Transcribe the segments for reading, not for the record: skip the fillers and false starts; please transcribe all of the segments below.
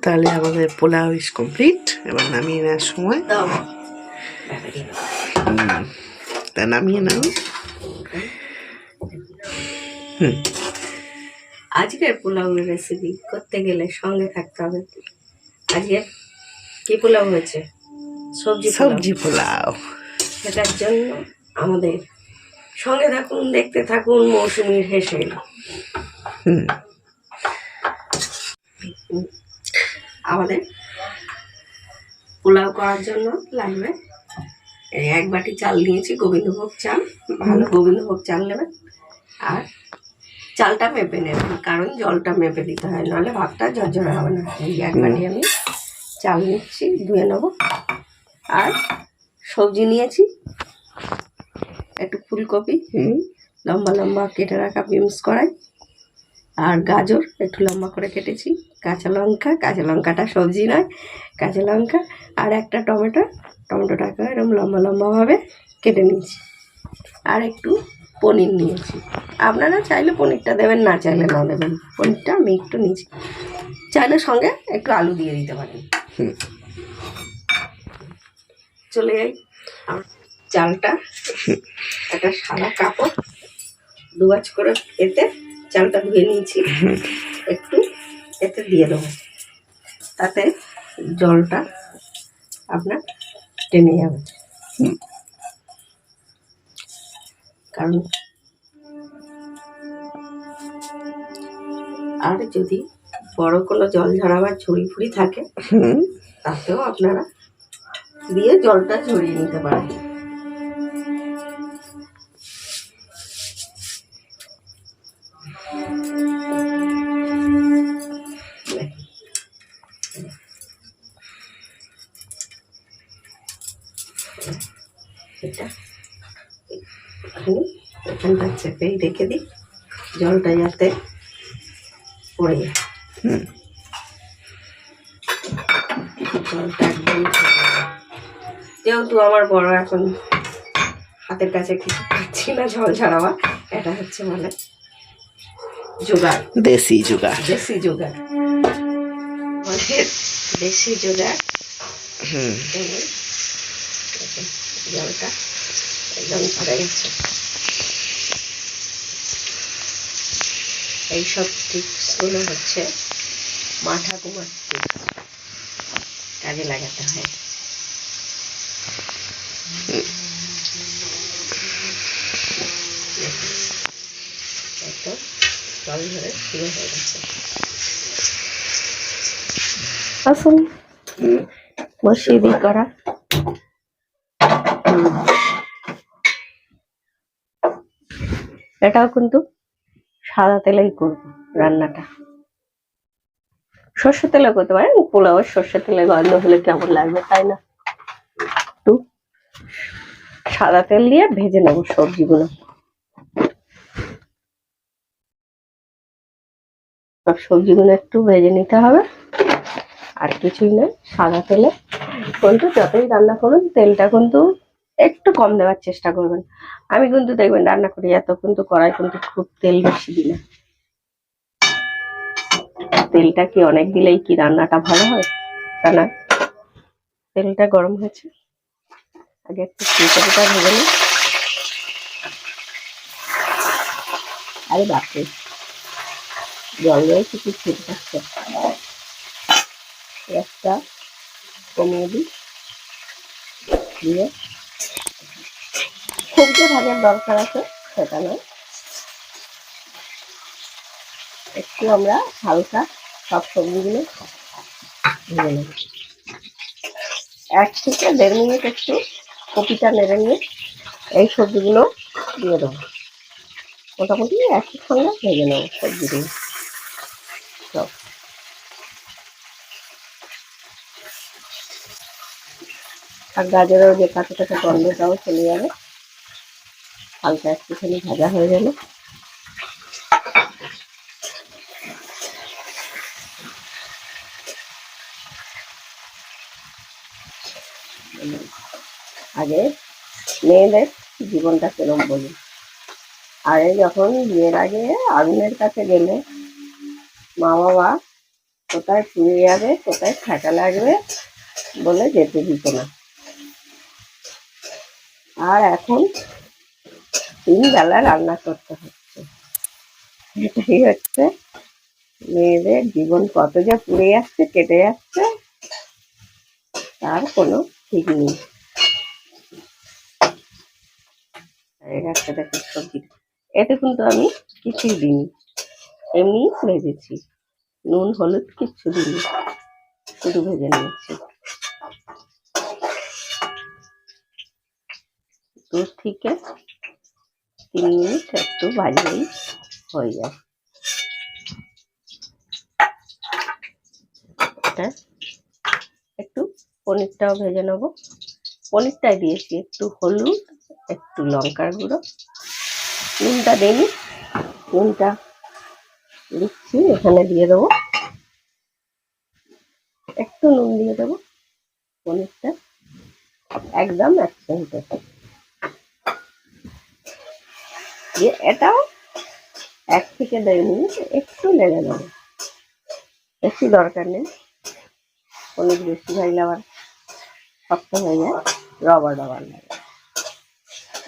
তাহলে আমাদের pulao is complete. এবার নামিয়ে নেওয়ার সময় তা নামিয়ে নাও। আজকের পোলাওয়ের রেসিপি করতে গেলে সঙ্গে থাকতে হবে। আজকে কি পোলাও হয়েছে? সবজি পোলাও। সেটার জন্য আমাদের সঙ্গে থাকুন, দেখতে থাকুন মৌসুমীর হেসে। আমাদের পোলাও করার জন্য লাগবে এক বাটি চাল নিয়েছি, গোবিন্দভোগ চাল। ভালো গোবিন্দভোগ চাল নেবেন আর চালটা মেপে নেবেন, কারণ জলটা মেপে দিতে হয়, নাহলে ভাতটা ঝরঝরে হবে না। এই এক বাটি আমি চাল নিচ্ছি, ধুয়ে নেব। আর সবজি নিয়েছি একটু ফুলকপি লম্বা লম্বা কেটে রাখা বিমস কড়াই, আর গাজর একটু লম্বা করে কেটেছি, কাঁচা লঙ্কাটা সবজি নয়, কাঁচা লঙ্কা, আর একটা টমেটোটাকে এরকম লম্বা লম্বাভাবে কেটে নিয়েছি। আর একটু পনির নিয়েছি, আপনারা চাইলে পনিরটা দেবেন, না চাইলে না দেবেন। পনিরটা আমি একটু নিয়েছি, চাইলে সঙ্গে একটু আলু দিয়ে দিতে পারেন। চলে যাই, চালটা একটা সাদা কাপড় দুবাজ করে এতে চালটা ধুয়ে নিয়েছি, একটু এতে দিয়ে দেবো, তাতে জলটা আপনার টেনে যাবে। কারণ আর যদি বড় কোনো জল ঝরাবার ঝুড়ি ফুড়ি থাকে তাতেও আপনারা দিয়ে জলটা ঝরিয়ে নিতে পারেন। এটা এখানটা চেপেই রেখে দিই, জলটা যাতে পড়ে যায়। জলটা একদম যেহেতু আমার বড় এখন হাতের কাছে কিছু পাচ্ছি না জল ছাড়াবা, এটা হচ্ছে মানে জোগাড়, দেশি জোগাড়। জলটা একদম ধরে গেছে। এইসব টিপসগুলো হচ্ছে মা ঠাকুমার টিপস, কাজে লাগাতে হয়। একদম জল ধরে শুরু হয়ে গেছে। আসুন বসিয়ে দিই করা। এটাও কিন্তু সাদা তেলেই করবো রান্নাটা, সর্ষের তেলে করতে পারেন। পোলাও সর্ষের তেলে গন্ধ হলে কেমন লাগবে, তাই না? একটু সাদা তেল দিয়ে ভেজে নেবো সবজিগুলো। সব সবজিগুলো একটু ভেজে নিতে হবে, আর কিছুই নয়। সাদা তেলে কিন্তু যতই রান্না করুন তেলটা কিন্তু একটু কম দেওয়ার চেষ্টা করবেন। আমি কিন্তু দেখবেন রান্না করি এত কিন্তু কড়াই কিন্তু খুব তেল বেশি দিই না। তেলটা কি অনেক দিলেই কি রান্নাটা ভালো হয়? তা না, তেলটা গরম হয়েছে, আগে একটু ফুলকপিটা ভেজে নিই। আরে বাপরে, জল রয়েছে কি ফুট থাকছে, একটা কমিয়ে দিই, দিয়ে খুব যে ভাজার দরকার আছে সেটা নয়, একটু আমরা হালকা সব সবজিগুলো ভেজে নেব। 1 থেকে 1.5 মিনিট একটু কপিটা নেড়ে নিয়ে এই সবজিগুলো দিয়ে দেবো। মোটামুটি একই সঙ্গে ভেজে নেবো সবজিগুলো সব। আর গাজরের যে কাঁচা কাঁচা গন্ধটাও চলে যাবে, হালকা একটুখানি ভাজা হয়ে গেলে আগে মেয়েদের জীবনটা কেরম বলি। আগে যখন বিয়ের আগে আগুনের কাছে গেলে মা বাবা কোথায় পুড়ে যাবে, কোথায় ফাটা লাগবে বলে যেতে দিত না। আর এখন 3 বেলা রান্না করতে হচ্ছে। এটাই হচ্ছে মেয়েদের জীবন, কত যে পুড়ে যাচ্ছে, কেটে যাচ্ছে, তার কোনো ঠিক নেই। দেখো সবজি, এতে কিন্তু আমি কিছুই দিইনি, এমনি ভেজেছি, নুন হলুদ কিচ্ছু দিইনি, শুধু ভেজে নিয়েছি। 2 থেকে 3 মিনিট একটু ভাজলেই হয়ে যায়। এটা একটু পনিরটাও ভেজে নেব। পনিরটাই দিয়েছি একটু হলুদ, একটু লঙ্কার গুঁড়ো, নুনটা দিইনি, নুনটা দিচ্ছি, এখানে দিয়ে দেবো, একটু নুন দিয়ে দেবো। পনিরটা একদম 1 চামচ দিয়ে এটাও 1 থেকে 1.5 মিনিট একটু নেড়ে নেবো, বেশি দরকার নেই, পনির বেশি ভাজলে আবার শক্ত হয়ে যায়, রবার রবার লাগে।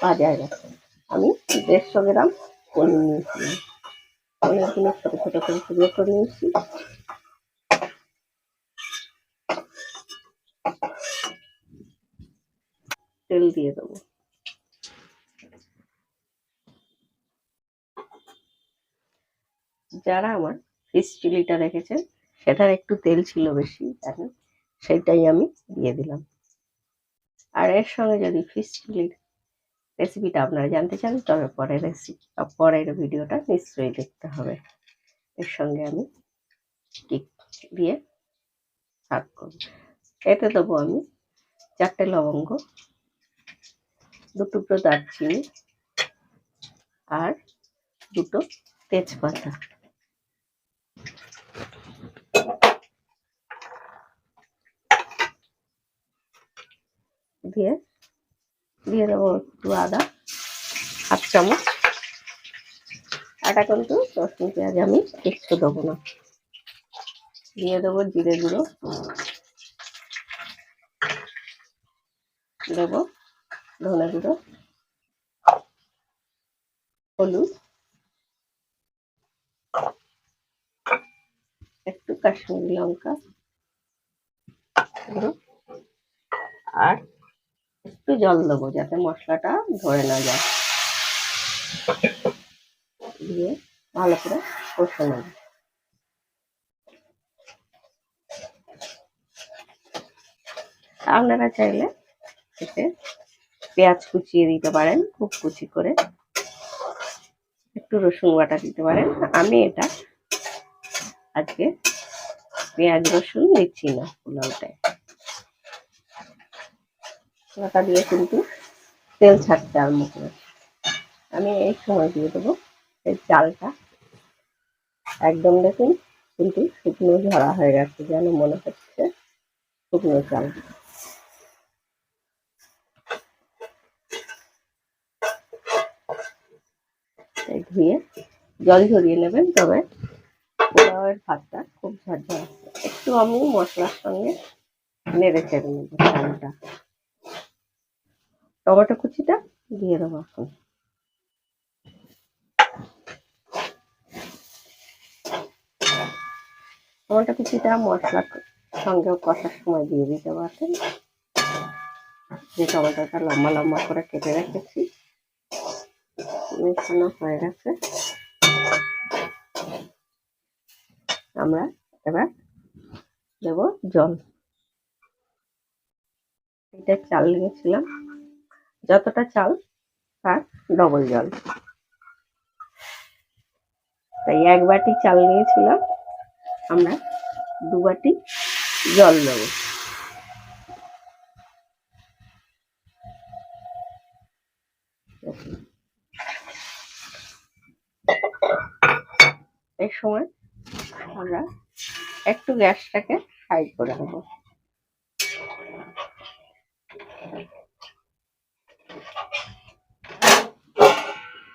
ভাজা হয়ে গেছে। আমি 150 গ্রাম পনির নিয়েছিলাম, পনিরগুলো ছোটো ছোটো করে টুকরো করে নিয়েছি। তেল দিয়ে দেবো। যারা আমার ফিশ চিলিটা দেখেছেন, সেটার একটু তেল ছিল বেশি, জানেন, সেটাই আমি দিয়ে দিলাম। আর এর সঙ্গে যদি ফিশ চিলির রেসিপিটা আপনারা জানতে চান, তবে পরের ভিডিওটা নিশ্চয়ই দেখতে হবে। এর সঙ্গে আমি স্টিক দিয়ে সার্ভ করব। এতে দেবো আমি 4টে লবঙ্গ, 2 টুকরো দারচিনি আর 2টো তেজপাতা। দিয়ে দেবো একটু আদা, 1/2 চামচ। আটা কিন্তু রসুন পেঁয়াজ আমি কিচ্ছু দেবো না। দিয়ে দেবো জিরে গুঁড়ো, দেবো ধনে গুঁড়ো, হলুদ, একটু কাশ্মীরি লঙ্কা গুঁড়ো, আর একটু জল দেবো যাতে মশলাটা ধরে না যায়। দিয়ে ভালো করে কষে নেব। আপনারা চাইলে এতে পেঁয়াজ কুচিয়ে দিতে পারেন, খুব কুচি করে, একটু রসুন বাটা দিতে পারেন। আমি এটা আজকে পেঁয়াজ রসুন দিচ্ছি না, পোলাওটায় বাটা দিয়ে কিন্তু তেল ছাড়তে আরম্ভ করে। আমি এই সময় দিয়ে দেবো এই চালটা। একদম দেখুন কিন্তু শুকনো ঝরা হয়ে গেছে, যেন মনে হচ্ছে শুকনো চাল। ধুয়ে জল ঝরিয়ে নেবেন, তবে পোলাওয়ের ভাতটা খুব ঝরঝরা। একটু আমি মশলার সঙ্গে নেড়ে চেড়ে নেবো চালটা। টমেটো কুচিটা দিয়ে দেবো এখন। টমেটো কুচিটা মশলার সঙ্গেও কষার সময় দিয়ে দিতে পারবেন। যে টমেটোটা লম্বা লম্বা করে কেটে রেখেছি, মেশানো হয়ে গেছে। আমরা এবার দেব জল। এটা চাল নিয়েছিলাম, যতটা চাল তার ডবল জল, তাই 1 বাটি চাল নিয়েছিলাম, আমরা 2 বাটি জল দেবো। এই সময় আমরা একটু গ্যাসটাকে হাই করে দেবো।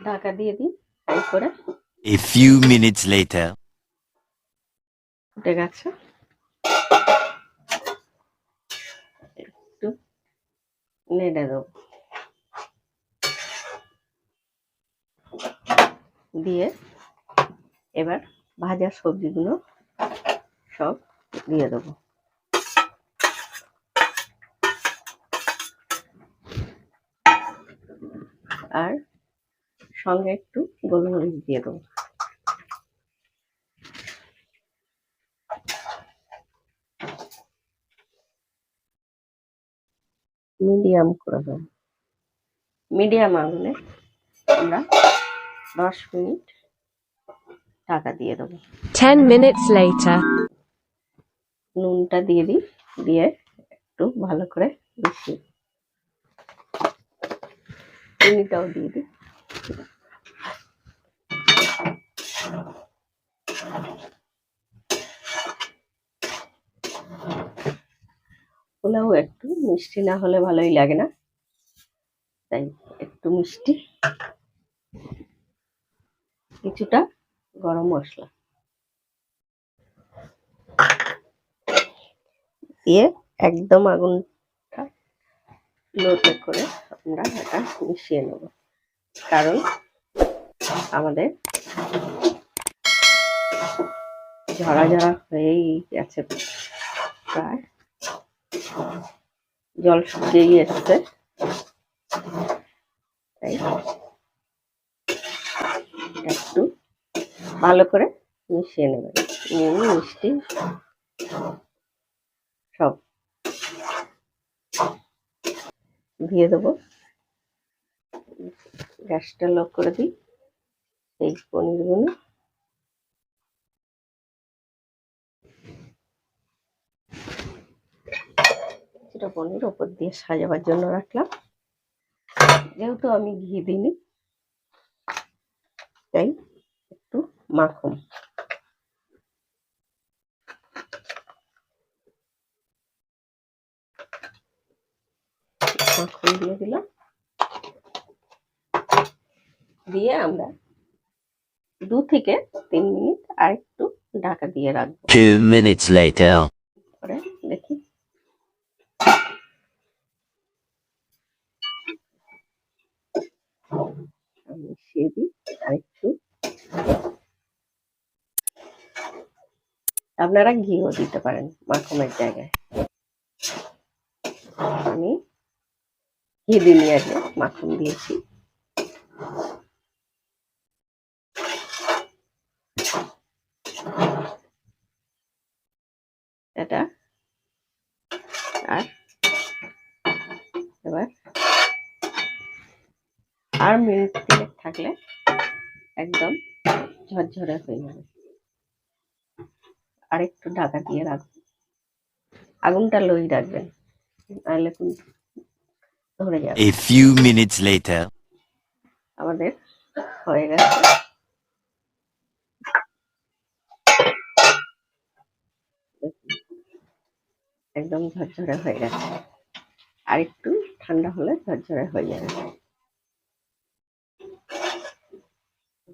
ঢাকা দিয়ে দিই হাই করে। A few minutes later. ফুটে গেছে, একটু নেড়ে দেবো, দিয়ে এবার ভাজা সবজিগুলো সব দিয়ে দেবো। আর সঙ্গে একটু গোলমরিচ দিয়ে দেবো। মিডিয়াম করে দেবো। মিডিয়াম আগুনে আমরা 10 মিনিট ঢাকা দিয়ে দেবো। 10 minutes later. নুনটা দিয়ে দিই, দিয়ে একটু ভালো করে মিশিয়ে, চিনিটাও দিয়ে দিই। পোলাও একটু মিষ্টি না হলে ভালোই লাগে না, তাই একটু মিষ্টি, কিছুটা গরম মশলা দিয়ে একদম আগুনটা লোতে করে আমরা এটা মিশিয়ে নেব, কারণ আমাদের ঝরা ঝরা হয়েই গেছে, প্রায় জল শুকিয়েই এসছে, তাই একটু ভালো করে মিশিয়ে নেবেন। নুন মিষ্টি সব দিয়ে দেবো। গ্যাসটা লো করে দিই। এই পনিরগুলো কিছুটা পনির ওপর দিয়ে সাজাবার জন্য রাখলাম, যেহেতু আমি ঘি দিইনি তাই একটু মাখন দিয়ে দিলাম, দিয়ে আমরা 2 থেকে 3 মিনিট আর একটু ঢাকা দিয়ে রাখবো। 2 minutes later. পরে দেখি মিশিয়ে দিই আর একটু, আপনারা ঘিও দিতে পারেন মাখনের জায়গায়, আমি ঘি দিইনি, আগে মাখন দিয়েছি। এটা আর এবার আর মিনিট 3 থাকলে একদম ঝরঝরে হয়ে যাবে। আর একটু ঢাকা দিয়ে রাখবো, আগুনটা লোই রাখবেন, নাহলে কিন্তু ধরে যাবে। A few minutes later. আমাদের হয়ে গেছে, একদম ঝরঝরে হয়ে গেছে, আর একটু ঠান্ডা হলে ঝরঝরে হয়ে যাবে,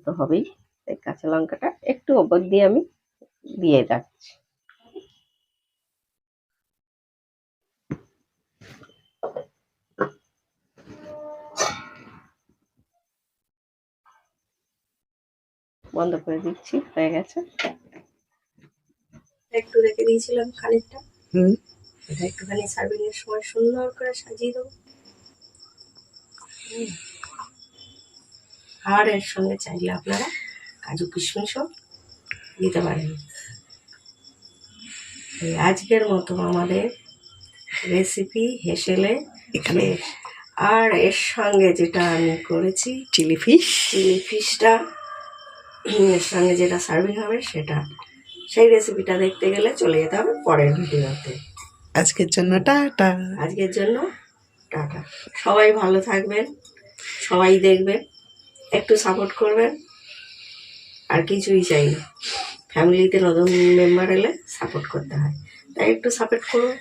তো হবেই। এই কাঁচা লঙ্কাটা একটু ওপর দিয়ে আমি দিয়ে রাখছি। বন্ধ করে দিচ্ছি, হয়ে গেছে। একটু রেখে দিয়েছিলাম খানিকটা, এটা একটুখানি সার্ভিং এর সময় সুন্দর করে সাজিয়ে দেবো। আর এর সঙ্গে চাইলে আপনারা কাজু কিশমিশও দিতে পারেন। আজকের মতো আমাদের রেসিপি হেসেলে এখানে, আর এর সঙ্গে যেটা আমি করেছি চিলি ফিশটা এর সঙ্গে যেটা সার্ভিং হবে সেটা, সেই রেসিপিটা দেখতে গেলে চলে যেতে হবে পরের ভিডিওতে। আজকের জন্য টাটা। আজকের জন্য টাটা। সবাই ভালো থাকবেন, সবাই দেখবেন, একটু সাপোর্ট করবেন, আর কিছুই চাই না। ফ্যামিলিতে নতুন মেম্বার এলে সাপোর্ট করতে হয়, তাই একটু সাপোর্ট করুন।